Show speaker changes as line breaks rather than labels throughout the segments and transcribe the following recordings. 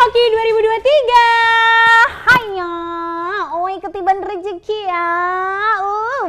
Hoki 2023. Haiya, oi ketiban rezeki ya.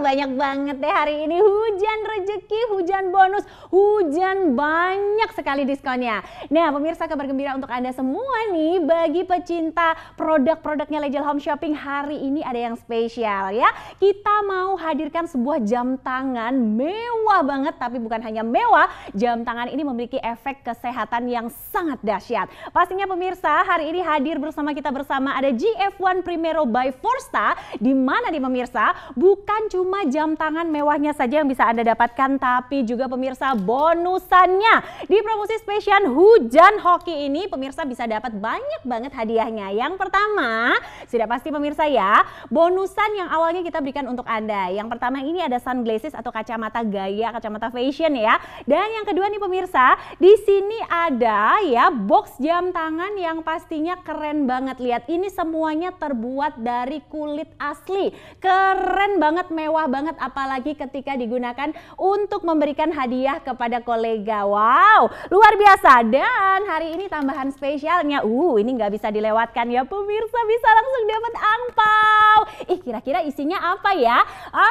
Banyak banget deh hari ini, hujan rezeki, hujan bonus, hujan banyak sekali diskonnya. Nah pemirsa, kabar gembira untuk Anda semua nih, bagi pecinta produk-produknya Legel Home Shopping, hari ini ada yang spesial ya. Kita mau hadirkan sebuah jam tangan mewah banget, tapi bukan hanya mewah, jam tangan ini memiliki efek kesehatan yang sangat dahsyat. Pastinya pemirsa, hari ini hadir bersama kita ada GF1 Primero by Forsta, di mana nih pemirsa, bukan cuma jam tangan mewahnya saja yang bisa Anda dapatkan, tapi juga pemirsa bonusannya. Di promosi spesial hujan hoki ini pemirsa bisa dapat banyak banget hadiahnya. Yang pertama, sudah pasti pemirsa ya, bonusan yang awalnya kita berikan untuk Anda. Yang pertama ini ada sunglasses atau kacamata gaya, kacamata fashion ya. Dan yang kedua nih pemirsa, di sini ada ya box jam tangan yang pastinya keren banget. Lihat, ini semuanya terbuat dari kulit asli. Keren banget, mewah banget, apalagi ketika digunakan untuk memberikan hadiah kepada kolega. Wow, luar biasa. Dan hari ini tambahan spesialnya, ini nggak bisa dilewatkan ya pemirsa, bisa langsung dapat angpau. Kira-kira isinya apa ya?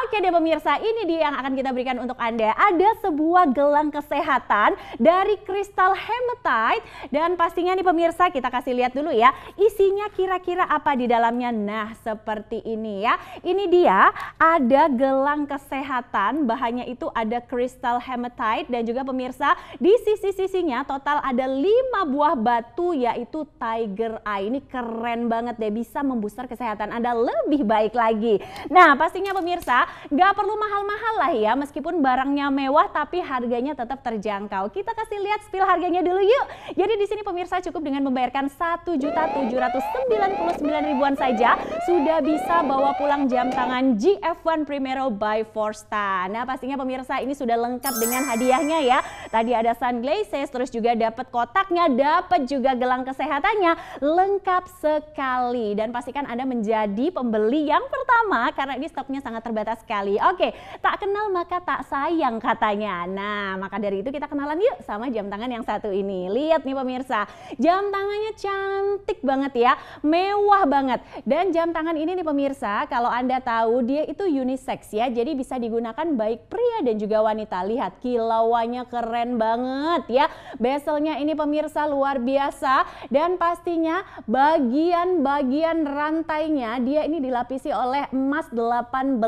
Oke deh pemirsa, ini dia yang akan kita berikan untuk Anda. Ada sebuah gelang kesehatan dari Crystal Hematite, dan pastinya nih pemirsa, kita kasih lihat dulu ya, isinya kira-kira apa di dalamnya. Nah seperti ini ya, ini dia, ada gelang kesehatan, bahannya itu ada Crystal Hematite, dan juga pemirsa di sisi-sisinya total ada 5 buah batu, yaitu Tiger Eye. Ini keren banget deh, bisa membooster kesehatan Anda lebih baik lagi. Nah pastinya pemirsa, nggak perlu mahal-mahal lah ya, meskipun barangnya mewah tapi harganya tetap terjangkau. Kita kasih lihat spill harganya dulu yuk. Jadi di sini pemirsa, cukup dengan membayarkan 1.799.000-an saja sudah bisa bawa pulang jam tangan GF1 Primero by Forsta. Nah pastinya pemirsa, ini sudah lengkap dengan hadiahnya ya. Tadi ada sunglasses, terus juga dapat kotaknya, dapat juga gelang kesehatannya, lengkap sekali. Dan pastikan Anda menjadi pembeli yang pertama karena ini stoknya sangat terbatas sekali. Oke, tak kenal maka tak sayang katanya. Nah maka dari itu kita kenalan yuk sama jam tangan yang satu ini. Lihat nih pemirsa, jam tangannya cantik banget ya, mewah banget. Dan jam tangan ini nih pemirsa, kalau Anda tahu dia itu unisex ya, jadi bisa digunakan baik pria dan juga wanita. Lihat kilauannya keren banget ya, bezelnya ini pemirsa luar biasa, dan pastinya bagian-bagian rantainya dia ini dilapisi oleh emas 18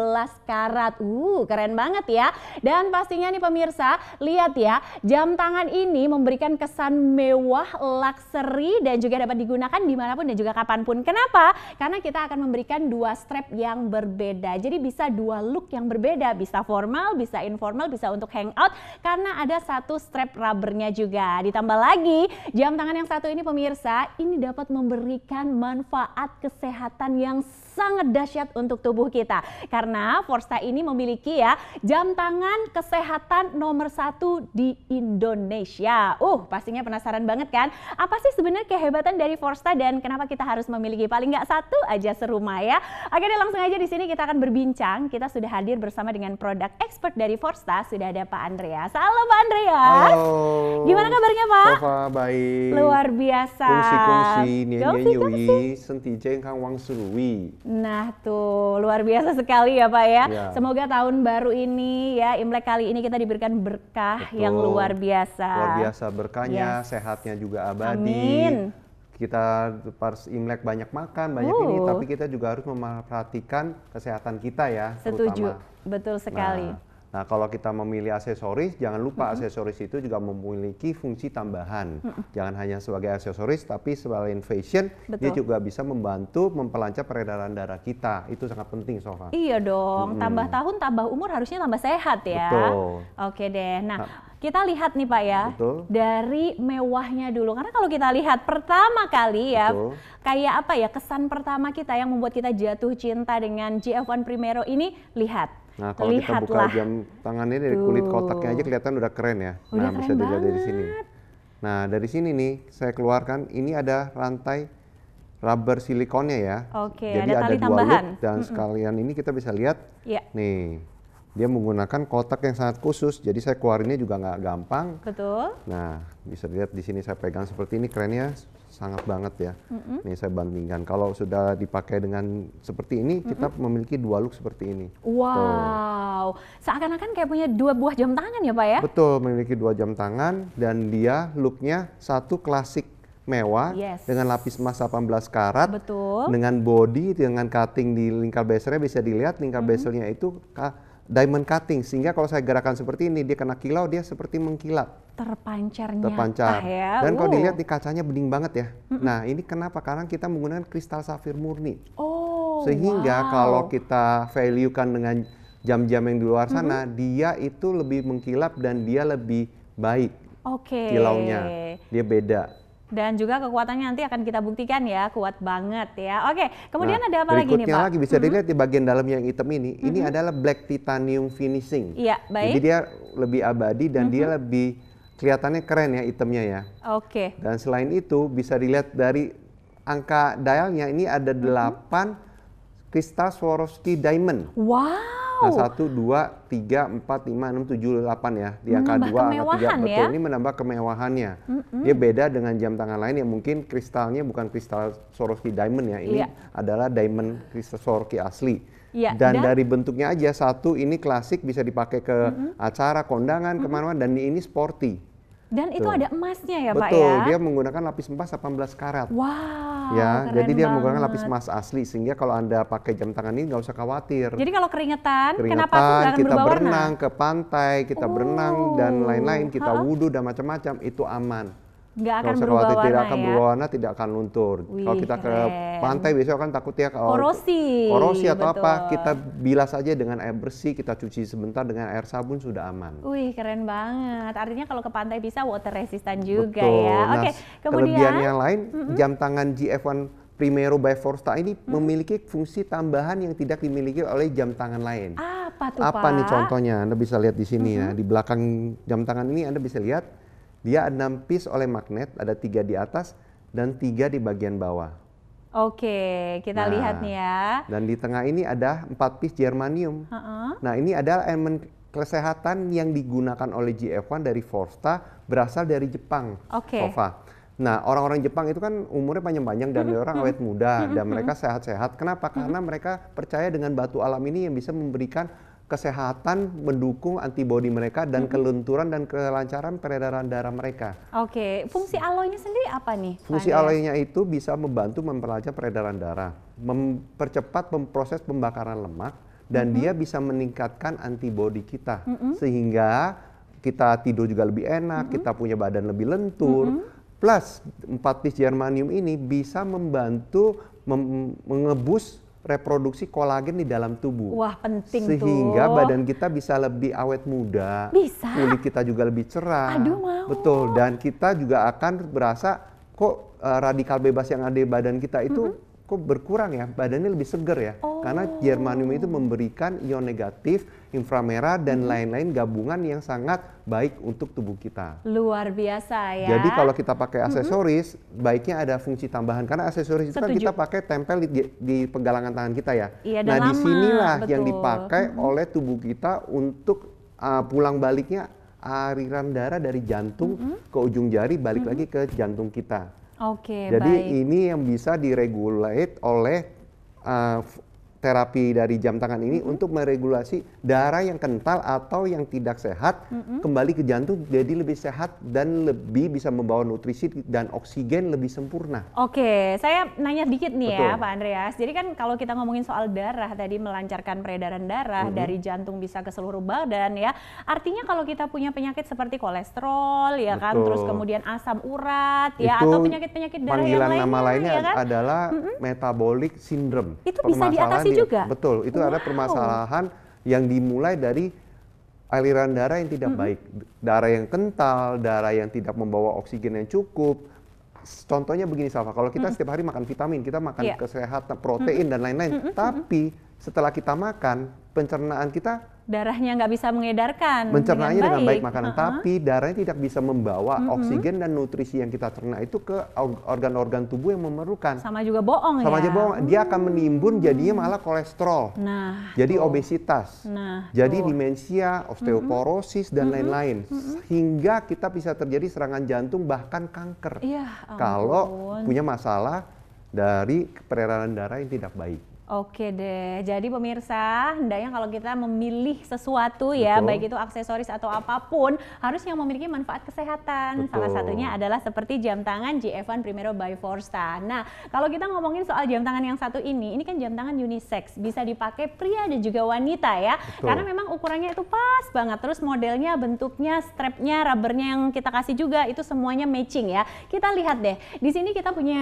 karat. Keren banget ya. Dan pastinya nih pemirsa, lihat ya, jam tangan ini memberikan kesan mewah, luxury, dan juga dapat digunakan dimanapun dan juga kapanpun. Kenapa? Karena kita akan memberikan 2 strap yang berbeda, jadi bisa 2 look yang berbeda, bisa formal, bisa informal, bisa untuk hangout, karena ada 1 strap rubbernya juga. Ditambah lagi, jam tangan yang satu ini pemirsa, ini dapat memberikan manfaat kesehatan yang sangat dahsyat untuk tubuh kita, karena Forsta ini memiliki ya jam tangan kesehatan nomor 1 di Indonesia. Pastinya penasaran banget kan, apa sih sebenarnya kehebatan dari Forsta dan kenapa kita harus memiliki paling nggak 1 aja serumah ya. Oke deh, langsung aja di sini kita akan berbincang. Kita sudah hadir bersama dengan produk expert dari Forsta, sudah ada Pak Andreas. Halo Pak Andreas.
Halo.
Gimana kabarnya Pak?
Sofa baik.
Luar biasa.
Kongsi Yui, Senti Jengkang Wang Surui.
Nah tuh, luar biasa sekali ya Pak ya.
Ya.
Semoga tahun baru ini ya, Imlek kali ini kita diberikan berkah. Betul. Yang luar biasa.
Luar biasa berkahnya, sehatnya juga abadi. Amin. Kita pas Imlek banyak makan, banyak ini, tapi kita juga harus memperhatikan kesehatan kita ya.
Setuju,
terutama.
betul sekali.
Nah kalau kita memilih aksesoris, jangan lupa aksesoris itu juga memiliki fungsi tambahan. Jangan hanya sebagai aksesoris, tapi selain fashion, dia juga bisa membantu memperlancar peredaran darah kita. Itu sangat penting, Sofa.
Iya dong, tambah tahun, tambah umur, harusnya tambah sehat ya.
Betul.
Oke deh, nah kita lihat nih Pak ya, dari mewahnya dulu. Karena kalau kita lihat pertama kali ya, kayak apa ya, kesan pertama kita yang membuat kita jatuh cinta dengan GF1 Primero ini, lihat.
Nah kalau kita buka jam tangannya dari kulit kotaknya aja kelihatan udah keren ya.
Udah
nah bisa dilihat dari sini. Nah dari sini nih saya keluarkan, ini ada rantai rubber silikonnya ya. Jadi ada 2 loop, dan sekalian ini kita bisa lihat nih. Dia menggunakan kotak yang sangat khusus, jadi saya keluarinnya juga nggak gampang.
Betul.
Nah, bisa dilihat di sini saya pegang seperti ini, kerennya sangat banget ya. Nih saya bandingkan, kalau sudah dipakai dengan seperti ini, kita memiliki 2 look seperti ini.
Wow, seakan-akan kayak punya 2 buah jam tangan ya Pak ya?
Betul, memiliki 2 jam tangan dan dia looknya satu klasik mewah dengan lapis emas 18 karat.
Betul.
Dengan body, dengan cutting di lingkar bezelnya bisa dilihat lingkar bezelnya itu diamond cutting, sehingga kalau saya gerakan seperti ini dia kena kilau, dia seperti mengkilat.
Terpancar.
Ya. Dan kalau dilihat di kacanya bening banget ya. Nah ini kenapa? Karena kita menggunakan kristal safir murni. Sehingga kalau kita value-kan dengan jam-jam yang di luar sana, dia itu lebih mengkilap dan dia lebih baik kilaunya. Dia beda.
Dan juga kekuatannya nanti akan kita buktikan ya, kuat banget ya. Oke, kemudian ada apa lagi nih Pak?
Berikutnya lagi bisa dilihat di bagian dalam yang hitam ini adalah black titanium finishing.
Iya, baik.
Jadi dia lebih abadi dan dia lebih kelihatannya keren ya hitamnya ya.
Oke.
Dan selain itu bisa dilihat dari angka dialnya ini ada 8 kristal Swarovski diamond.
Wow.
Nah 1, 2, 3, 4, 5, 6, 7, 8 ya. Di angka 2, angka 3. Betul, ini menambah kemewahannya. Dia beda dengan jam tangan lain yang mungkin kristalnya bukan kristal Swarovski diamond ya. Ini adalah diamond kristal Swarovski asli. Dan dari bentuknya aja, satu ini klasik bisa dipakai ke acara, kondangan, kemana-mana. Dan ini sporty.
Dan itu ada emasnya ya Pak ya?
Betul, dia menggunakan lapis emas 18 karat.
Wow,
ya, jadi dia menggunakan lapis emas asli, sehingga kalau Anda pakai jam tangan ini nggak usah khawatir.
Jadi kalau keringetan kenapa nggak akan
kita
berubah
berenang ke pantai, kita berenang dan lain-lain, kita wudhu dan macam-macam, itu aman.
Nggak akan berubah warna
tidak akan berubah warna, tidak akan luntur. Kalau kita ke pantai biasanya kan takutnya korosi atau apa, kita bilas aja dengan air bersih, kita cuci sebentar dengan air sabun, sudah aman.
Wih, keren banget. Artinya kalau ke pantai bisa water resistant juga.
Betul.
Ya.
Nah, kemudian kelebihan yang lain, jam tangan GF1 Primero by Forstar ini memiliki fungsi tambahan yang tidak dimiliki oleh jam tangan lain.
Apa tuh
Apa nih contohnya? Anda bisa lihat di sini ya, di belakang jam tangan ini Anda bisa lihat dia 6 piece oleh magnet, ada 3 di atas dan 3 di bagian bawah.
Oke, kita lihat nih ya.
Dan di tengah ini ada 4 piece germanium. Nah ini adalah elemen kesehatan yang digunakan oleh GF1 dari Forstar, berasal dari Jepang. Sofa. Nah orang-orang Jepang itu kan umurnya panjang-panjang dan orang awet muda dan mereka sehat-sehat. Kenapa? Karena mereka percaya dengan batu alam ini yang bisa memberikan kesehatan, mendukung antibodi mereka dan kelenturan dan kelancaran peredaran darah mereka.
Oke, fungsi aloynya sendiri apa nih?
Fungsi aloynya itu bisa membantu memperlancar peredaran darah, mempercepat proses pembakaran lemak, dan dia bisa meningkatkan antibodi kita, sehingga kita tidur juga lebih enak, kita punya badan lebih lentur. Plus 4 piece germanium ini bisa membantu mengebus reproduksi kolagen di dalam tubuh.
Wah, penting
sehingga badan kita bisa lebih awet muda, kulit kita juga lebih cerah.
Aduh, mau.
Betul, dan kita juga akan berasa kok radikal bebas yang ada di badan kita itu kok berkurang ya, badannya lebih seger ya. Karena germanium itu memberikan ion negatif, inframerah dan lain-lain gabungan yang sangat baik untuk tubuh kita.
Luar biasa ya.
Jadi kalau kita pakai aksesoris, baiknya ada fungsi tambahan, karena aksesoris itu kan kita pakai tempel di penggalangan tangan kita ya. Nah disinilah yang dipakai oleh tubuh kita untuk pulang baliknya aliran darah dari jantung ke ujung jari balik lagi ke jantung kita. Jadi ini yang bisa diregulate oleh terapi dari jam tangan ini untuk meregulasi darah yang kental atau yang tidak sehat kembali ke jantung, jadi lebih sehat dan lebih bisa membawa nutrisi dan oksigen lebih sempurna.
Oke, saya nanya dikit nih ya Pak Andreas. Jadi kan kalau kita ngomongin soal darah tadi, melancarkan peredaran darah dari jantung bisa ke seluruh badan ya. Artinya kalau kita punya penyakit seperti kolesterol ya kan, terus kemudian asam urat ya, atau penyakit-penyakit darah yang lainnya.
Panggilan nama lainnya ya kan? Adalah metabolic syndrome.
Itu bisa diatasi juga?
Betul, itu ada permasalahan yang dimulai dari aliran darah yang tidak baik. Darah yang kental, darah yang tidak membawa oksigen yang cukup. Contohnya begini Salva, kalau kita setiap hari makan vitamin, kita makan kesehatan, protein dan lain-lain. Tapi setelah kita makan, pencernaan kita
darahnya nggak bisa mengedarkan
mencernanya dengan baik makanan, tapi darahnya tidak bisa membawa oksigen dan nutrisi yang kita cerna itu ke organ-organ tubuh yang memerlukan.
Sama juga bohong ya?
Sama aja bohong, dia akan menimbun jadinya malah kolesterol. Jadi obesitas, jadi demensia, osteoporosis dan lain-lain. Hingga kita bisa terjadi serangan jantung bahkan kanker. Kalau punya masalah dari peredaran darah yang tidak baik.
Oke deh, jadi pemirsa, hendaknya kalau kita memilih sesuatu ya, baik itu aksesoris atau apapun, harus yang memiliki manfaat kesehatan. Salah satunya adalah seperti jam tangan G-Evan Primero by Forsta. Nah, kalau kita ngomongin soal jam tangan yang satu ini kan jam tangan unisex, bisa dipakai pria dan juga wanita ya. Karena memang ukurannya itu pas banget, terus modelnya, bentuknya, strapnya, rubbernya yang kita kasih juga, itu semuanya matching ya. Kita lihat deh, di sini kita punya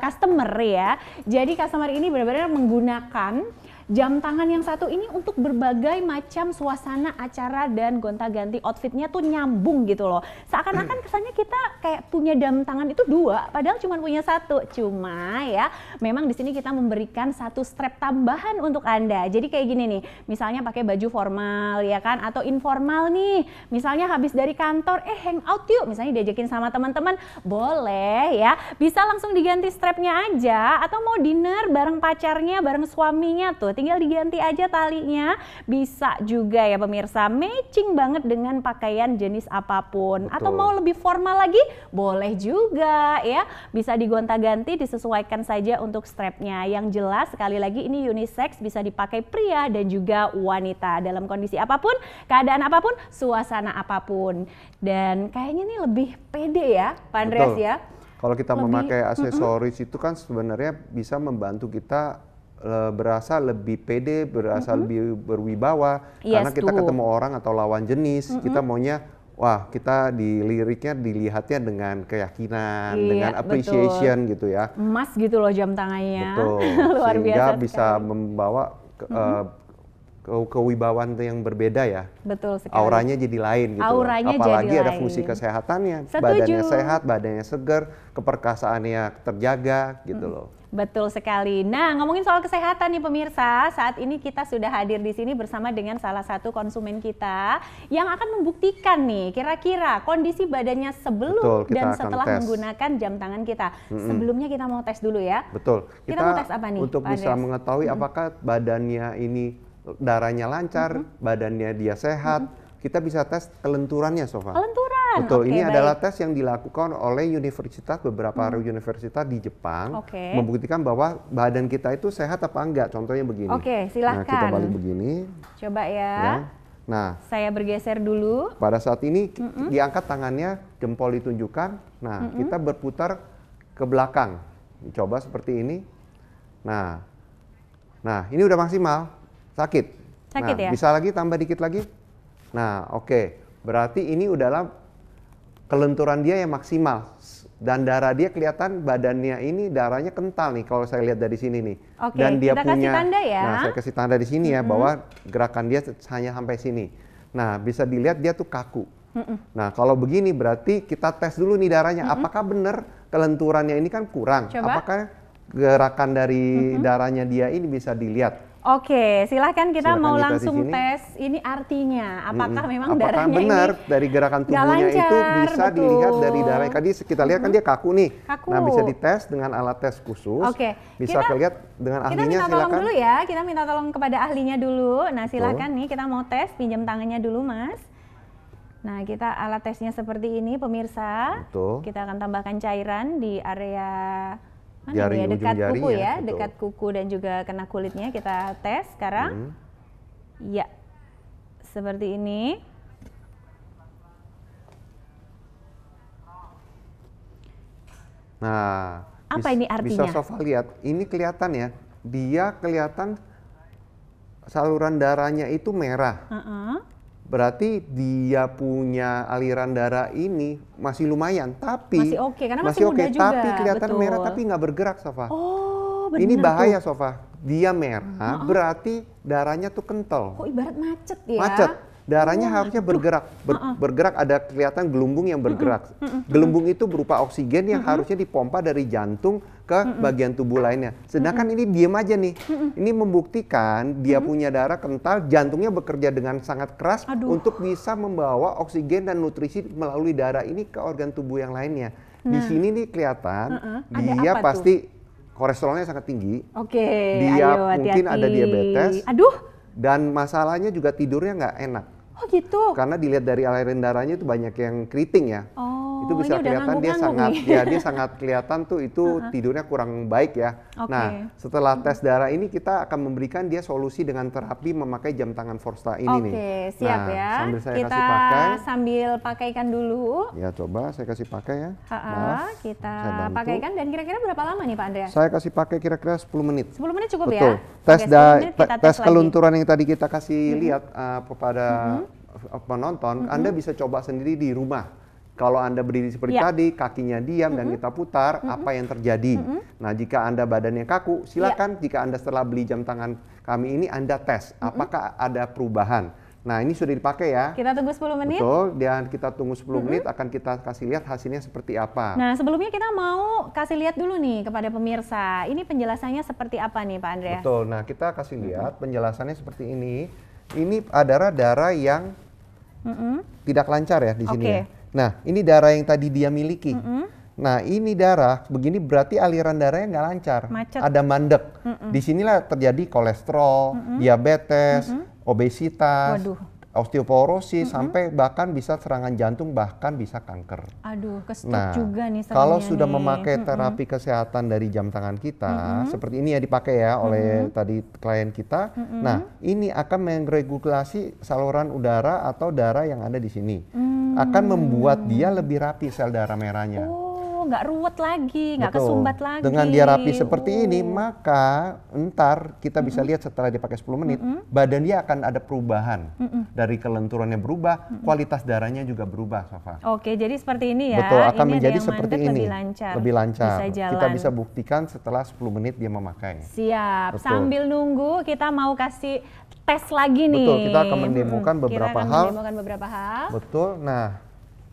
customer ya, jadi customer ini benar-benar menggunakan jam tangan yang satu ini untuk berbagai macam suasana acara dan gonta-ganti outfitnya tuh nyambung gitu loh. Seakan-akan kesannya kita kayak punya jam tangan itu dua, padahal cuma punya satu. Cuma ya, memang di sini kita memberikan satu strap tambahan untuk Anda. Jadi kayak gini nih, misalnya pakai baju formal ya kan, atau informal nih. Misalnya habis dari kantor, hangout yuk, misalnya diajakin sama teman-teman, boleh ya. Bisa langsung diganti strapnya aja, atau mau dinner bareng pacarnya, bareng suaminya tuh. Tinggal diganti aja talinya, bisa juga ya pemirsa, matching banget dengan pakaian jenis apapun. Atau mau lebih formal lagi, boleh juga ya, bisa digonta-ganti, disesuaikan saja untuk strapnya. Yang jelas sekali lagi ini unisex, bisa dipakai pria dan juga wanita dalam kondisi apapun, keadaan apapun, suasana apapun. Dan kayaknya ini lebih pede ya Pak Andreas ya.
Kalau kita memakai aksesoris itu kan sebenarnya bisa membantu kita berasa lebih pede, berasa lebih berwibawa, karena kita ketemu orang atau lawan jenis, kita maunya, wah kita dilihatnya dengan keyakinan, dengan appreciation gitu ya.
Emas gitu loh jam tangannya.
Luar biasa. Sehingga bisa membawa kewibawaan yang berbeda ya.
Betul sekali.
Auranya jadi lain gitu.
Auranya
apalagi
jadi
ada
lain.
fungsi kesehatannya,
Setuju.
badannya sehat, badannya segar, keperkasaannya terjaga gitu loh.
Betul sekali. Nah, ngomongin soal kesehatan nih pemirsa, saat ini kita sudah hadir di sini bersama dengan salah satu konsumen kita yang akan membuktikan nih kira-kira kondisi badannya sebelum dan setelah menggunakan jam tangan kita. Sebelumnya kita mau tes dulu ya.
Betul.
Kita mau tes apa nih,
untuk
Pak
bisa
Andreas?
mengetahui apakah badannya ini darahnya lancar, badannya dia sehat, kita bisa tes kelenturannya, Sofa.
Kelenturan.
Betul, ini adalah tes yang dilakukan oleh beberapa universitas di Jepang, membuktikan bahwa badan kita itu sehat apa enggak. Contohnya begini.
Silahkan.
Nah, kita balik begini.
Coba ya.
Nah,
saya bergeser dulu.
Pada saat ini diangkat tangannya, jempol ditunjukkan. Nah, kita berputar ke belakang. Coba seperti ini. Nah, ini udah maksimal. Sakit ya? Bisa lagi, tambah dikit lagi. Nah, berarti ini udahlah kelenturan dia yang maksimal. Dan darah dia kelihatan, badannya ini darahnya kental nih kalau saya lihat dari sini nih. Dan dia
kita kasih tanda ya.
Nah, saya kasih tanda di sini ya, bahwa gerakan dia hanya sampai sini. Nah, bisa dilihat dia tuh kaku. Nah, kalau begini berarti kita tes dulu nih darahnya. Apakah benar kelenturannya ini kan kurang?
Coba.
Apakah gerakan dari darahnya dia ini bisa dilihat?
Silahkan kita mau langsung tes. Ini artinya apakah memang darahnya
benar
ini
dari gerakan tubuhnya itu bisa dilihat dari darahnya. Tadi kita lihat kan dia kaku nih. Nah, bisa dites dengan alat tes khusus. Bisa lihat dengan ahlinya.
Kita minta tolong
silakan
dulu ya. Kita minta tolong kepada ahlinya dulu. Nah, silakan nih kita mau tes, pinjam tangannya dulu, Mas. Nah, kita alat tesnya seperti ini pemirsa. Kita akan tambahkan cairan di area
jari,
dekat kuku ya,
betul.
Dekat kuku dan juga kena kulitnya kita tes sekarang. Ya, seperti ini.
Nah,
apa ini artinya?
Bisa Sofa lihat, ini kelihatan ya, dia kelihatan saluran darahnya itu merah. Berarti dia punya aliran darah ini masih lumayan, tapi
masih karena masih muda juga.
Tapi kelihatan merah tapi nggak bergerak, Sofa.
Benar
ini bahaya, Sofa. Dia merah, berarti darahnya tuh kental.
Ibarat macet ya?
Macet. Darahnya harusnya bergerak. Bergerak, ada kelihatan gelembung yang bergerak. Gelembung itu berupa oksigen yang harusnya dipompa dari jantung ke bagian tubuh lainnya. Sedangkan ini diem aja nih. Ini membuktikan dia punya darah kental, jantungnya bekerja dengan sangat keras untuk bisa membawa oksigen dan nutrisi melalui darah ini ke organ tubuh yang lainnya. Di sini nih kelihatan dia pasti kolesterolnya sangat tinggi. Dia mungkin ada diabetes. Dan masalahnya juga tidurnya nggak enak.
Oh gitu.
Karena dilihat dari aliran darahnya itu banyak yang keriting ya. Itu bisa kelihatan dia sangat kelihatan tuh itu tidurnya kurang baik ya. Nah, setelah tes darah ini kita akan memberikan dia solusi dengan terapi memakai jam tangan Forsta ini nih.
Siap ya.
Sambil saya
kita
kasih pakai.
Sambil pakaikan dulu.
Ya, coba saya kasih pakai ya.
Kita pakaikan dan kira-kira berapa lama nih Pak Andreas?
Saya kasih pakai kira-kira 10 menit.
10 menit cukup
ya? Tes kelunturan yang tadi kita kasih lihat kepada penonton, Anda bisa coba sendiri di rumah. Kalau Anda berdiri seperti tadi, kakinya diam dan kita putar, apa yang terjadi? Nah, jika Anda badannya kaku, silakan jika Anda setelah beli jam tangan kami ini, Anda tes apakah ada perubahan. Nah, ini sudah dipakai ya.
Kita tunggu 10 menit.
Betul, dan kita tunggu 10 menit akan kita kasih lihat hasilnya seperti apa.
Nah, sebelumnya kita mau kasih lihat dulu nih kepada pemirsa. Ini penjelasannya seperti apa nih Pak Andreas?
Betul, nah kita kasih lihat penjelasannya seperti ini. Ini adalah darah yang tidak lancar ya di sini ya. Nah, ini darah yang tadi dia miliki. Nah, ini darah begini berarti aliran darahnya nggak lancar.
Macet.
Ada mandek. Disinilah terjadi kolesterol, diabetes, obesitas, osteoporosis, sampai bahkan bisa serangan jantung, bahkan bisa kanker.
Kestup juga nih.
Kalau sudah memakai terapi kesehatan dari jam tangan kita, seperti ini ya dipakai ya oleh tadi klien kita. Nah, ini akan meregulasi saluran udara atau darah yang ada di sini. Akan membuat dia lebih rapi sel darah merahnya.
Nggak ruwet lagi, nggak kesumbat lagi.
Dengan dia rapi seperti ini, maka entar kita bisa lihat setelah dipakai 10 menit, badan dia akan ada perubahan. Dari kelenturannya berubah, kualitas darahnya juga berubah, Safa.
Jadi seperti ini ya.
Betul, akan menjadi seperti ini.
Lebih lancar.
Bisa jalan. Kita bisa buktikan setelah 10 menit dia memakai.
Siap. Betul. Sambil nunggu, kita mau kasih tes lagi nih.
Betul, kita akan mendemokan beberapa hal. Betul. Nah,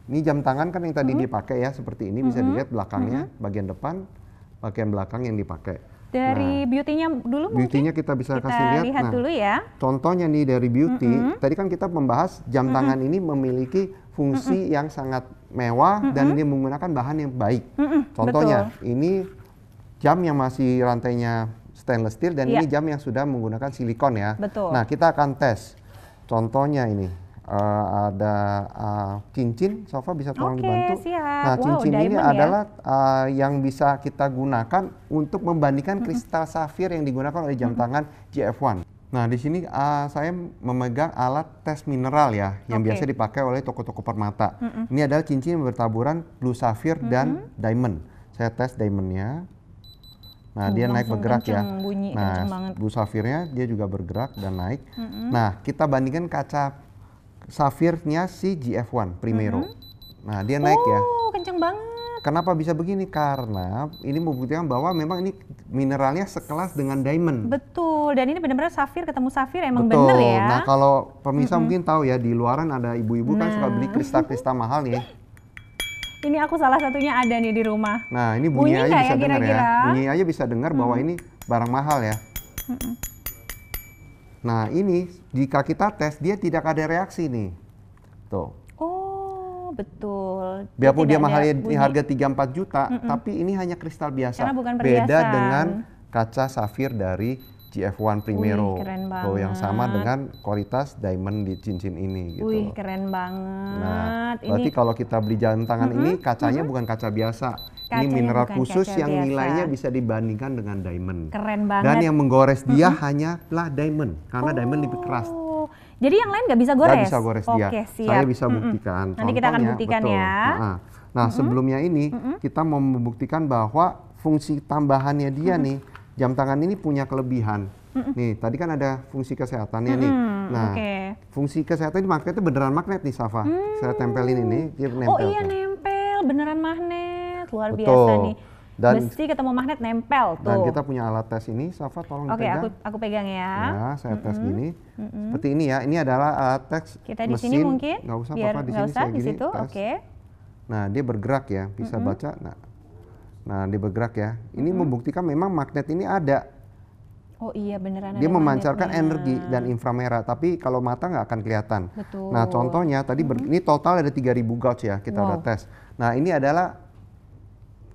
ini jam tangan kan yang tadi dipakai ya, seperti ini bisa dilihat belakangnya, bagian depan, bagian belakang yang dipakai.
Dari beauty-nya dulu mungkin?
Beauty-nya kita bisa kasih lihat.
Dulu ya.
Contohnya nih dari beauty, tadi kan kita membahas jam tangan ini memiliki fungsi yang sangat mewah dan dia menggunakan bahan yang baik. Contohnya, ini jam yang masih rantainya stainless steel dan ini jam yang sudah menggunakan silikon ya. Nah, kita akan tes. Contohnya ini. Ada cincin, Sofa bisa tolong dibantu.
Siap.
Nah, cincin ini adalah yang bisa kita gunakan untuk membandingkan kristal safir yang digunakan oleh jam tangan GF1. Nah, di sini saya memegang alat tes mineral ya, yang biasa dipakai oleh toko-toko permata. Ini adalah cincin yang bertaburan blue safir dan diamond. Saya tes diamondnya. Nah, dia naik bergerak ya. Nah, blue safirnya dia juga bergerak dan naik. Nah, kita bandingkan kaca safirnya si GF1 Primero. Nah, dia naik ya.
Kenceng banget.
Kenapa bisa begini? Karena ini membuktikan bahwa memang ini mineralnya sekelas dengan diamond.
Betul, dan ini benar-benar safir ketemu safir, emang bener ya.
Nah, kalau pemirsa mungkin tahu ya, di luaran ada ibu-ibu kan suka beli kristal-kristal mahal nih.
Ini aku salah satunya ada nih di rumah.
Nah, ini bunyi aja bisa dengar ya. Bunyi aja bisa dengar bahwa ini barang mahal ya. Nah, ini jika kita tes dia tidak ada reaksi nih. Tuh.
Oh, betul.
Biarpun dia mahalnya harga 3-4 juta, tapi ini hanya kristal biasa.
Karena bukan perhiasan.
Beda dengan kaca safir dari GF1 Primero.
Keren banget.
Tuh, yang sama dengan kualitas diamond di cincin ini gitu.
Wih, keren banget.
Nah, berarti kalau kita beli jam tangan ini kacanya bukan kaca biasa. Ini mineral khusus yang nilainya bisa dibandingkan dengan diamond.
Keren banget.
Dan yang menggores dia hanyalah diamond, karena diamond lebih keras.
Jadi yang lain nggak bisa gores?
Nggak bisa gores dia.
Siap.
Saya bisa buktikan.
Nanti kita akan buktikan ya.
Nah, sebelumnya ini kita mau membuktikan bahwa fungsi tambahannya dia nih, jam tangan ini punya kelebihan. Nih, tadi kan ada fungsi kesehatannya nih. Nah, fungsi kesehatan ini magnetnya beneran magnet nih, Safa. Saya tempelin ini, dia nempel.
Oh iya, nempel, beneran magnet. Luar biasa nih. Dan besi ketemu magnet nempel tuh.
Dan kita punya alat tes ini, Safa tolong pegang.
Aku pegang ya.
Ya, saya tes gini. Seperti ini ya. Ini adalah alat tes
kita di sini mungkin.
Nggak usah, Papa di sini saya gini.
Oke.
Nah, dia bergerak ya, bisa baca. Nah, Nah, dia bergerak ya. Ini membuktikan memang magnet ini ada.
Oh iya, beneran
dia
ada
memancarkan
magnetnya.
energi dan inframerah, tapi kalau mata nggak akan kelihatan.
Betul.
Nah, contohnya tadi ini total ada 3.000 gauge ya, kita udah tes. Nah, ini adalah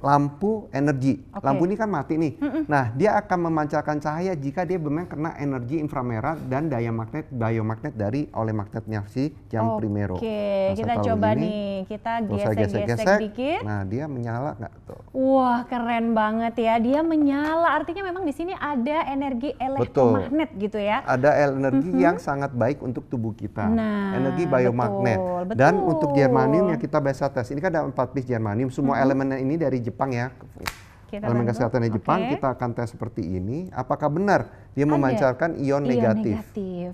lampu energi. Lampu ini kan mati nih. Nah, dia akan memancarkan cahaya jika dia memang kena energi inframerah dan daya magnet, biomagnet dari oleh magnetnya si jam Primero.
Oke, kita coba nih, kita gesek-gesek dikit.
Nah, dia menyala nggak tuh?
Wah, keren banget ya. Dia menyala, artinya memang di sini ada energi elektromagnet gitu ya.
Ada energi yang sangat baik untuk tubuh kita.
Nah,
energi biomagnet.
betul.
Dan untuk germanium yang kita biasa tes, ini kan ada 4 piece germanium. Semua elemen ini dari Jepang ya. Elemen kesehatan dari Jepang, kita akan tes seperti ini. Apakah benar dia memancarkan ion negatif?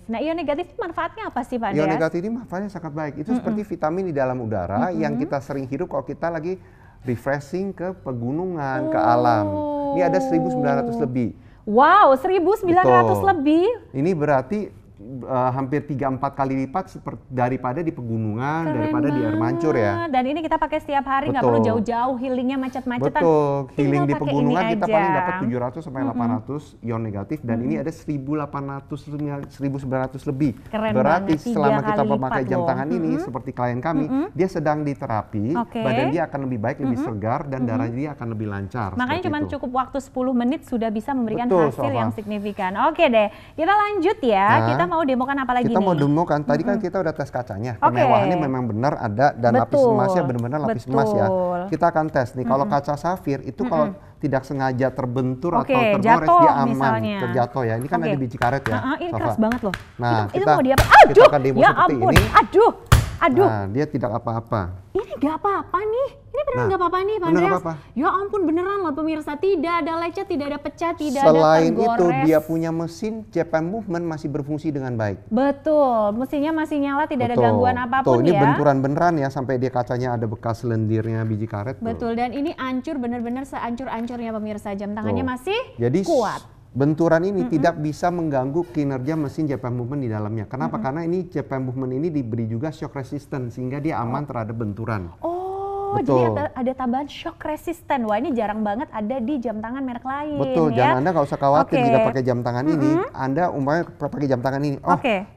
Nah, ion negatif manfaatnya apa sih, Pak Andreas?
Ion negatif ini manfaatnya sangat baik. Itu seperti vitamin di dalam udara yang kita sering hirup kalau kita lagi refreshing ke pegunungan, ke alam. Ini ada 1.900 lebih.
Wow, 1.900 lebih.
Ini berarti hampir 3-4 kali lipat daripada di pegunungan, daripada di air mancur ya.
Dan ini kita pakai setiap hari, nggak perlu jauh-jauh healingnya macet-macetan.
Betul, healing di pegunungan kita
aja.
paling dapat 700 sampai 800 ion negatif, dan ini ada 1.900 lebih.
Keren
berarti
banget,
selama kita memakai jam tangan ini, seperti klien kami, dia sedang diterapi, badan dia akan lebih baik, lebih segar, dan darah dia akan lebih lancar.
Makanya cuma cukup waktu 10 menit sudah bisa memberikan hasil yang signifikan. Oke deh, kita lanjut ya. Kita mau demokan apa lagi
kita
nih?
mau demokan, tadi kan kita udah tes kacanya, kemewahannya memang benar ada, dan lapis emasnya benar-benar lapis emas ya. Kita akan tes nih, kalau kaca safir itu kalau tidak sengaja terbentur atau tergores, dia aman,
misalnya
terjatuh ya. Ini kan ada biji karet ya.
Ini keras banget loh.
Nah,
itu mau dia
kita akan demo
ya
seperti
ampun,
ini.
Aduh.
Nah, dia tidak apa-apa.
Ini nggak apa-apa nih. Ini beneran nggak apa-apa nih, Pak Andreas. Ya ampun, beneran loh pemirsa. Tidak ada lecet, tidak ada pecah, tidak ada tergores.
Selain itu, dia punya mesin Japan Movement masih berfungsi dengan baik.
Betul, mesinnya masih nyala, tidak ada gangguan apapun
ini
ya. Ini
benturan beneran ya, sampai dia kacanya ada bekas lendirnya biji karet.
Betul, dan ini hancur bener-bener sehancur-hancurnya pemirsa. Jam tangannya masih kuat.
Benturan ini tidak bisa mengganggu kinerja mesin Japan Movement di dalamnya. Kenapa? Karena ini Japan Movement ini diberi juga shock resistant sehingga dia aman terhadap benturan.
Jadi ada tambahan shock resistant. Wah, ini jarang banget ada di jam tangan merek lain.
Betul,
ya?
dan Anda nggak usah khawatir jika pakai jam tangan ini. Anda umpamanya pakai jam tangan ini,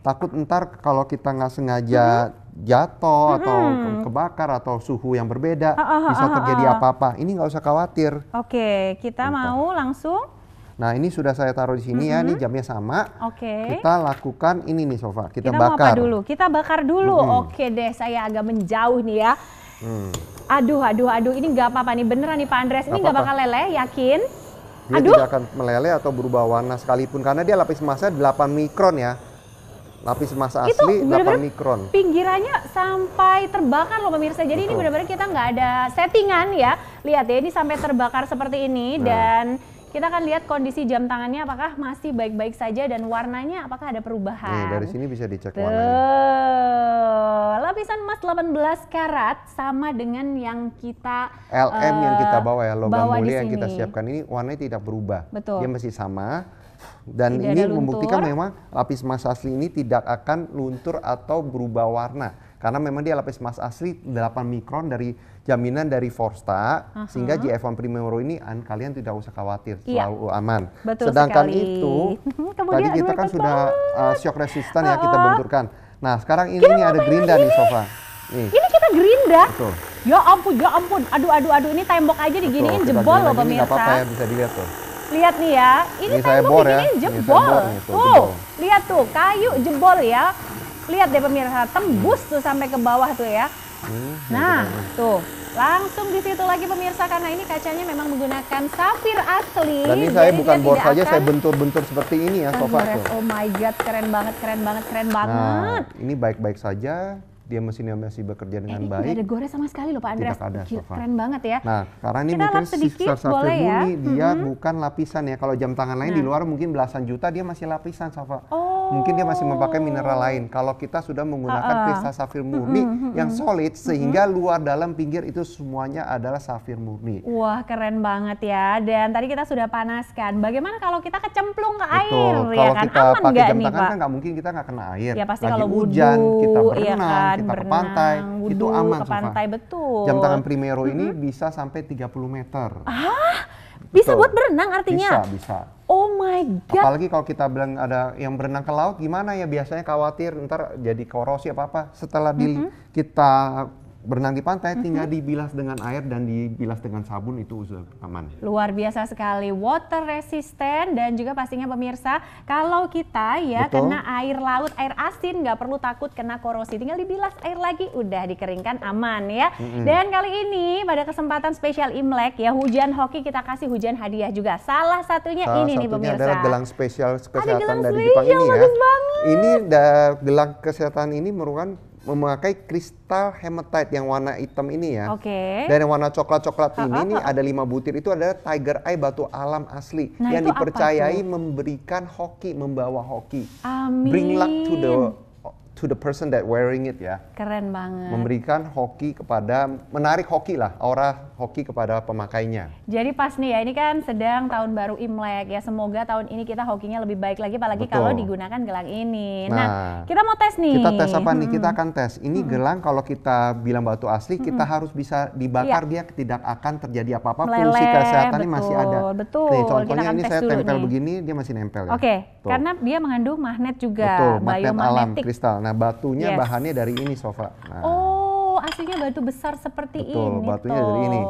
takut ntar kalau kita nggak sengaja jatuh atau kebakar atau suhu yang berbeda bisa terjadi apa-apa. Ini nggak usah khawatir.
Oke, kita mau langsung.
Nah, ini sudah saya taruh di sini ya, ini jamnya sama. Kita lakukan ini nih Sofa, kita bakar.
Mau apa dulu? Kita bakar dulu. Oke deh, saya agak menjauh nih ya. Aduh, ini nggak apa-apa nih, beneran nih Pak Andreas, ini nggak bakal meleleh, yakin?
Dia tidak akan meleleh atau berubah warna sekalipun, karena dia lapis emasnya 8 mikron ya. Lapis emas asli 8 mikron.
Pinggirannya sampai terbakar loh pemirsa, jadi ini benar-benar kita nggak ada settingan ya. Lihat ya, ini sampai terbakar seperti ini, dan kita akan lihat kondisi jam tangannya apakah masih baik-baik saja dan warnanya apakah ada perubahan.
Nih, dari sini bisa dicek warnanya.
Lapisan emas 18 karat sama dengan yang kita
LM yang kita bawa ya, logam mulia yang kita siapkan ini warnanya tidak berubah.
Betul.
Dia masih sama. Dan ini membuktikan memang lapis emas asli ini tidak akan luntur atau berubah warna. Karena memang dia lapis emas asli 8 mikron dari jaminan dari Forsta, sehingga GF1 Primero ini kalian tidak usah khawatir, selalu aman.
Betul
sedangkan
sekali.
Itu tadi kita kan sudah shock resistant ya, kita benturkan. Nah, sekarang ini ada gerinda nih Sofa. Nih.
Ini kita gerinda.
Betul.
Ya ampun. Aduh, ini tembok aja diginiin jebol loh pemirsa.
Ini nggak apa-apa ya, bisa dilihat tuh.
Lihat nih ya, ini tembok diginiin jebol. Tuh, lihat tuh, kayu jebol ya. Lihat deh pemirsa, tembus tuh sampai ke bawah tuh ya. Nah, tuh. Langsung di situ lagi pemirsa, karena ini kacanya memang menggunakan safir asli.
Dan ini saya bukan bor saja, saya bentur-bentur seperti ini ya Sofa tuh.
Oh my god, keren banget.
Nah, ini baik-baik saja. Dia mesinnya masih bekerja dengan baik.
Tidak ada gores sama sekali loh Pak Andreas.
Tidak ada, Sofa.
Keren banget ya.
Nah, karena ini mungkin safir murni, dia bukan lapisan ya. Kalau jam tangan lain di luar mungkin belasan juta, dia masih lapisan Sofa. mungkin dia masih memakai mineral lain. Kalau kita sudah menggunakan kristal safir murni yang solid, sehingga luar dalam pinggir itu semuanya adalah safir murni.
Wah, keren banget ya. Dan tadi kita sudah panaskan. Bagaimana kalau kita kecemplung ke air?
Betul.
Ya
Kalau
kan?
kita
Aman
pakai
nggak
jam
nih,
tangan
Pak?
kan nggak mungkin kita nggak kena air.
Ya pasti
lagi
kalau
hujan, kita berenang,
ya kan?
kita ke
Berenang,
pantai,
wudu,
itu aman,
ke pantai, betul.
Jam tangan Primero ini bisa sampai 30 meter.
Bisa
Betul.
buat berenang artinya?
Bisa.
Oh my God.
Apalagi kalau kita bilang ada yang berenang ke laut, gimana ya, biasanya khawatir ntar jadi korosi apa-apa. Setelah kita berenang di pantai, tinggal dibilas dengan air dan dibilas dengan sabun, itu sudah aman.
Luar biasa sekali, water resistant, dan juga pastinya pemirsa, kalau kita ya kena air laut, air asin, nggak perlu takut kena korosi, tinggal dibilas air lagi, udah dikeringkan, aman ya. Dan kali ini pada kesempatan spesial Imlek ya, hujan hoki, kita kasih hujan hadiah juga. Salah satunya ini nih pemirsa.
Adalah gelang spesial kesehatan
gelang
dari Jepang ini ya.
bagus banget.
Ini gelang kesehatan ini merupakan memakai kristal hematite yang warna hitam ini ya. Dan yang warna coklat-coklat ini ada 5 butir, itu adalah tiger eye, batu alam asli yang dipercayai memberikan hoki, membawa hoki.
Amin.
Bring luck to the person that wearing it ya.
Keren banget.
Memberikan hoki kepada, menarik hoki lah, aura hoki kepada pemakainya.
Jadi pas nih ya, ini kan sedang tahun baru Imlek ya, semoga tahun ini kita hokinya lebih baik lagi, apalagi kalau digunakan gelang ini. Nah, kita mau tes nih.
Kita tes apa nih? Kita akan tes. Ini gelang kalau kita bilang batu asli, kita harus bisa dibakar, dia tidak akan terjadi apa-apa. Fungsi kesehatannya masih ada.
Betul.
Nih, contohnya ini saya tempel
nih.
begini, dia masih nempel ya.
Karena dia mengandung magnet juga.
Betul, magnet alam,
biomagnetik.
kristal. Nah, batunya bahannya dari ini, Sofa. Nah.
Aslinya batu besar seperti ini.
Betul, batunya dari ini.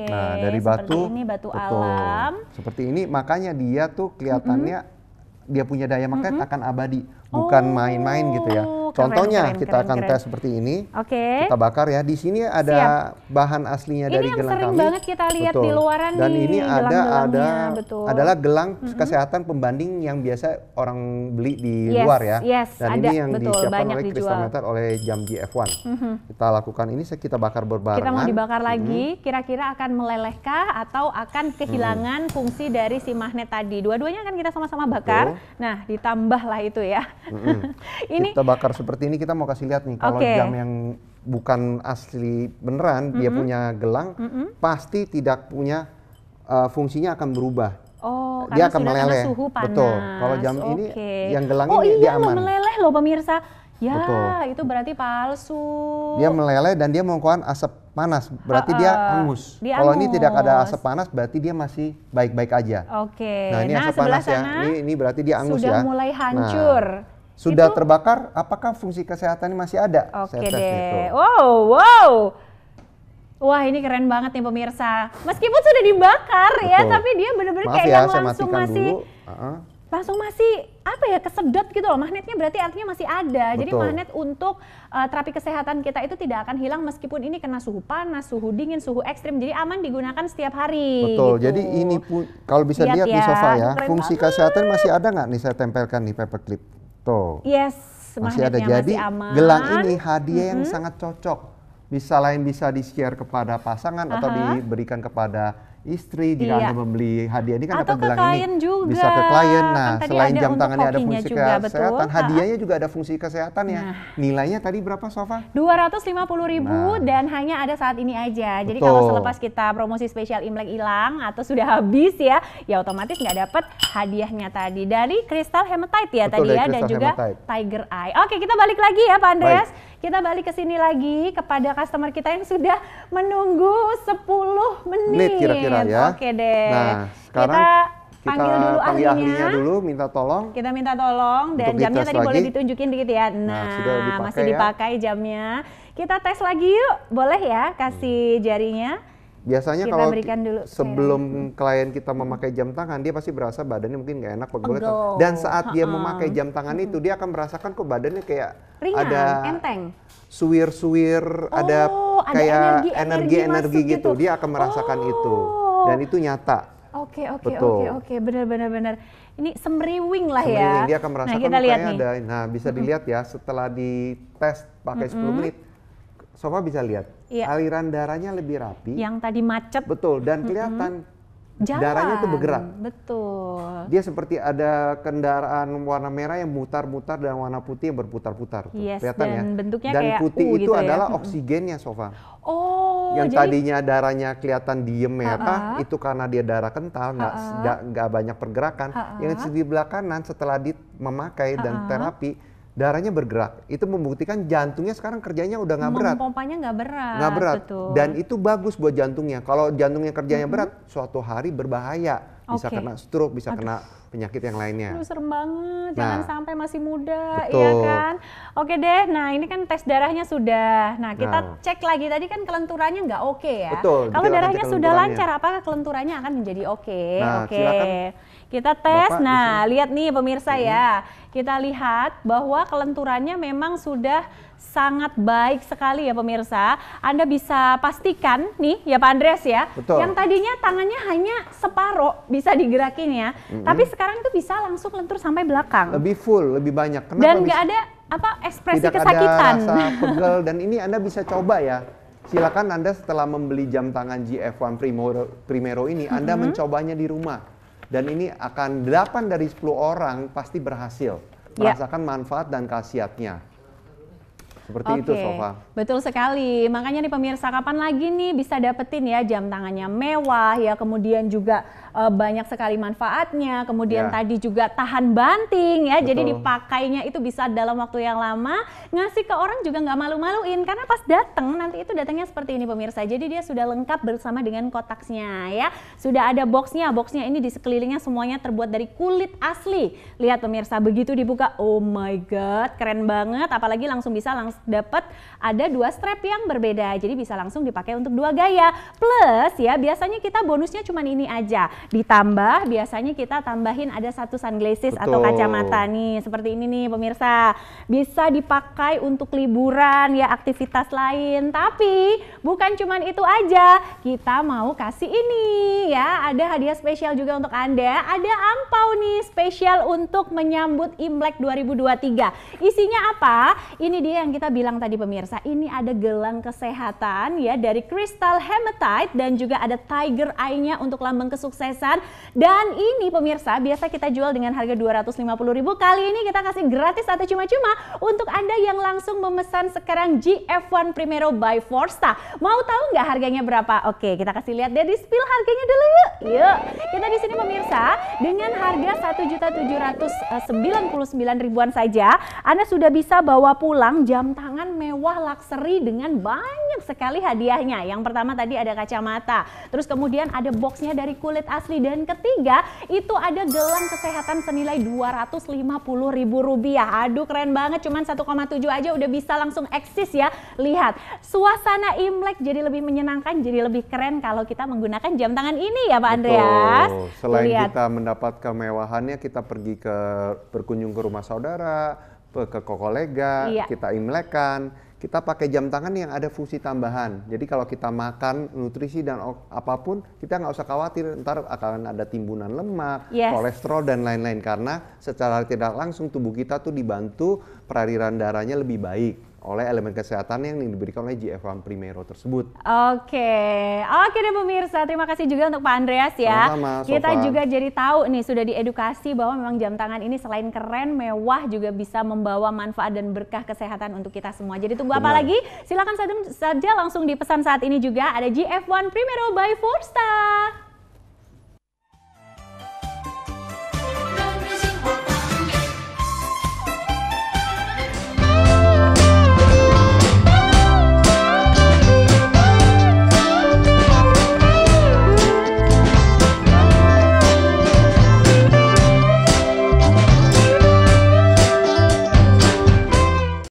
Nah, dari batu,
ini batu alam.
Seperti ini, makanya dia tuh kelihatannya dia punya daya magnet akan abadi, bukan main-main gitu ya. Contohnya kita akan tes seperti ini. Kita bakar ya. Di sini ada bahan aslinya dari gelang kami. Ini yang
sering banget kita lihat di luaran.
Dan ini adalah gelang kesehatan pembanding yang biasa orang beli di luar ya. Dan ini yang disiapkan oleh Crystal Metal oleh Jam GF1. Kita lakukan ini, kita bakar berbarengan.
Kita mau dibakar lagi, kira-kira akan melelehkah atau akan kehilangan fungsi dari si magnet tadi. Dua-duanya akan kita sama-sama bakar. Nah, ditambahlah itu ya.
Ini kita bakar seperti ini, kita mau kasih lihat nih, kalau jam yang bukan asli beneran, dia punya gelang, pasti tidak punya fungsinya akan berubah. Dia akan meleleh.
Suhu panas.
Betul. Kalau jam ini, yang gelang ini dia aman.
Meleleh loh pemirsa. Ya, itu berarti palsu.
Dia meleleh dan dia mengeluarkan asap panas, berarti dia hangus. Kalau ini tidak ada asap panas, berarti dia masih baik-baik aja.
Nah,
ini asap panas ya. Ini berarti dia hangus ya.
Sudah mulai hancur.
Sudah terbakar, apakah fungsi kesehatannya masih ada?
Oke deh. Wow. Wah, ini keren banget nih pemirsa. Meskipun sudah dibakar ya, tapi dia benar-benar kayak yang langsung masih apa ya, kesedot gitu loh. Magnetnya berarti artinya masih ada. Jadi magnet untuk terapi kesehatan kita itu tidak akan hilang meskipun ini kena suhu panas, suhu dingin, suhu ekstrim. Jadi aman digunakan setiap hari.
Betul.
Gitu.
Jadi ini pun kalau bisa lihat di sofa ya, fungsi kesehatan masih ada nggak nih, saya tempelkan di paperclip. Tuh. Masih ada. Jadi gelang ini hadiah yang sangat cocok. Bisa di-share kepada pasangan atau diberikan kepada istri jika Anda membeli hadiah ini kan dapat gelang ini juga. Bisa ke klien. Nah, kan selain jam tangannya ada fungsi juga, kesehatan, hadiahnya juga ada fungsi kesehatan ya. Nilainya tadi berapa, Sofa?
250.000 dan hanya ada saat ini aja. Jadi kalau selepas kita promosi spesial Imlek hilang atau sudah habis ya otomatis nggak dapat hadiahnya tadi dari kristal hematite ya. Tadi ya, dan juga tiger eye. Oke, kita balik lagi ya Pak Andreas. Kita balik ke sini lagi kepada customer kita yang sudah menunggu 10 menit.
Kira-kira ya.
Oke deh.
Nah, sekarang kita panggil dulu ahlinya dulu, minta tolong.
Kita minta tolong dan jamnya tadi boleh ditunjukin dikit ya. Nah, masih dipakai jamnya. Kita tes lagi yuk, boleh ya kasih jarinya.
Biasanya kita kalau sebelum klien kita memakai jam tangan, dia pasti berasa badannya mungkin nggak enak, pegel. Dan saat dia memakai jam tangan itu, dia akan merasakan kok badannya kayak
ringan,
ada
enteng,
suwir-suwir, ada kayak energi-energi gitu. Dia akan merasakan itu, dan itu nyata.
Oke, benar. Ini semriwing lah ya.
Semriwing, dia akan merasakan kayaknya ada. Nah, bisa dilihat ya setelah dites pakai 10 menit. Sofa bisa lihat aliran darahnya lebih rapi.
Yang tadi macet.
Betul, dan kelihatan darahnya tuh bergerak.
Betul.
Dia seperti ada kendaraan warna merah yang mutar-mutar dan warna putih yang berputar-putar.
Yes,
kelihatan
dan
ya.
bentuknya
dan
kayak
putih itu
gitu
adalah
ya.
oksigennya, Sofa.
Oh,
yang
jadi
tadinya darahnya kelihatan diem merah, itu karena dia darah kental, nggak banyak pergerakan. Yang di sebelah kanan setelah memakai dan terapi, darahnya bergerak. Itu membuktikan jantungnya sekarang kerjanya udah nggak berat.
Pompanya nggak berat.
Nggak berat.
Betul.
Dan itu bagus buat jantungnya. Kalau jantungnya kerjanya berat, suatu hari berbahaya. Bisa kena stroke, bisa kena penyakit yang lainnya.
Aduh, serem banget. Jangan sampai masih muda,
betul.
ya kan? Oke deh, nah ini kan tes darahnya sudah. Nah kita cek lagi, tadi kan kelenturannya nggak oke ya.
Betul.
Kalau darahnya sudah lancar, apakah kelenturannya akan menjadi oke?
Nah,
oke.
Silakan.
Kita tes,
Bapak,
nah lihat nih pemirsa ya. Kita lihat bahwa kelenturannya memang sudah sangat baik sekali ya pemirsa. Anda bisa pastikan nih ya Pak Andreas ya.
Betul.
Yang tadinya tangannya hanya separoh bisa digerakin ya. Tapi sekarang itu bisa langsung lentur sampai belakang.
Lebih full, lebih banyak. Kenapa
dan nggak ada ekspresi
tidak
kesakitan.
Ada rasa pegel dan ini Anda bisa coba ya. Silakan Anda setelah membeli jam tangan GF1 Primero ini, Anda mencobanya di rumah. Dan ini akan 8 dari 10 orang pasti berhasil merasakan manfaat dan khasiatnya. Seperti itu, Sofa.
Betul sekali. Makanya nih pemirsa, kapan lagi nih bisa dapetin ya jam tangannya mewah ya, kemudian juga banyak sekali manfaatnya, kemudian tadi juga tahan banting ya. Betul. Jadi dipakainya itu bisa dalam waktu yang lama, ngasih ke orang juga nggak malu-maluin karena pas datang nanti itu datangnya seperti ini pemirsa. Jadi dia sudah lengkap bersama dengan kotaknya ya. Sudah ada boxnya. Boxnya ini di sekelilingnya semuanya terbuat dari kulit asli. Lihat pemirsa, begitu dibuka, oh my god, keren banget. Apalagi langsung bisa dapat ada 2 strap yang berbeda, jadi bisa langsung dipakai untuk 2 gaya. Plus ya, biasanya kita bonusnya cuma ini aja, ditambah biasanya kita tambahin ada 1 sunglasses atau kacamata nih, seperti ini nih pemirsa. Bisa dipakai untuk liburan ya, aktivitas lain. Tapi bukan cuma itu aja, kita mau kasih ini ya, ada hadiah spesial juga untuk Anda. Ada angpau nih spesial untuk menyambut Imlek 2023. Isinya apa? Ini dia yang kita bilang tadi pemirsa, ini ada gelang kesehatan ya dari Crystal Hematite dan juga ada Tiger Eye-nya untuk lambang kesuksesan. Dan ini pemirsa biasa kita jual dengan harga 250.000, kali ini kita kasih gratis atau cuma-cuma untuk Anda yang langsung memesan sekarang GF1 Primero by Forsta. Mau tahu nggak harganya berapa? Oke, kita kasih lihat dari spill harganya dulu yuk. Yuk, kita di sini pemirsa dengan harga 1.799.000 saja, Anda sudah bisa bawa pulang jam tangan mewah luxury dengan banyak sekali hadiahnya. Yang pertama tadi ada kacamata, terus kemudian ada boxnya dari kulit asli, dan ketiga itu ada gelang kesehatan senilai Rp250.000. Aduh keren banget, cuman 1,7 aja udah bisa langsung eksis ya. Lihat, suasana Imlek jadi lebih menyenangkan, jadi lebih keren kalau kita menggunakan jam tangan ini ya Pak Andreas.
Selain kita mendapat kemewahannya, kita pergi berkunjung ke rumah saudara, ke kolega, kita imlekan, kita pakai jam tangan yang ada fungsi tambahan. Jadi kalau kita makan nutrisi dan apapun, kita nggak usah khawatir ntar akan ada timbunan lemak, kolesterol dan lain-lain, karena secara tidak langsung tubuh kita tuh dibantu peraliran darahnya lebih baik oleh elemen kesehatan yang diberikan oleh GF1 Primero tersebut. Oke
deh pemirsa, terima kasih juga untuk Pak Andreas ya.
Sama-sama,
kita juga jadi tahu nih, sudah diedukasi bahwa memang jam tangan ini selain keren, mewah, juga bisa membawa manfaat dan berkah kesehatan untuk kita semua. Jadi tunggu apa lagi? Silakan saja langsung dipesan saat ini juga, ada GF1 Primero by Forsta.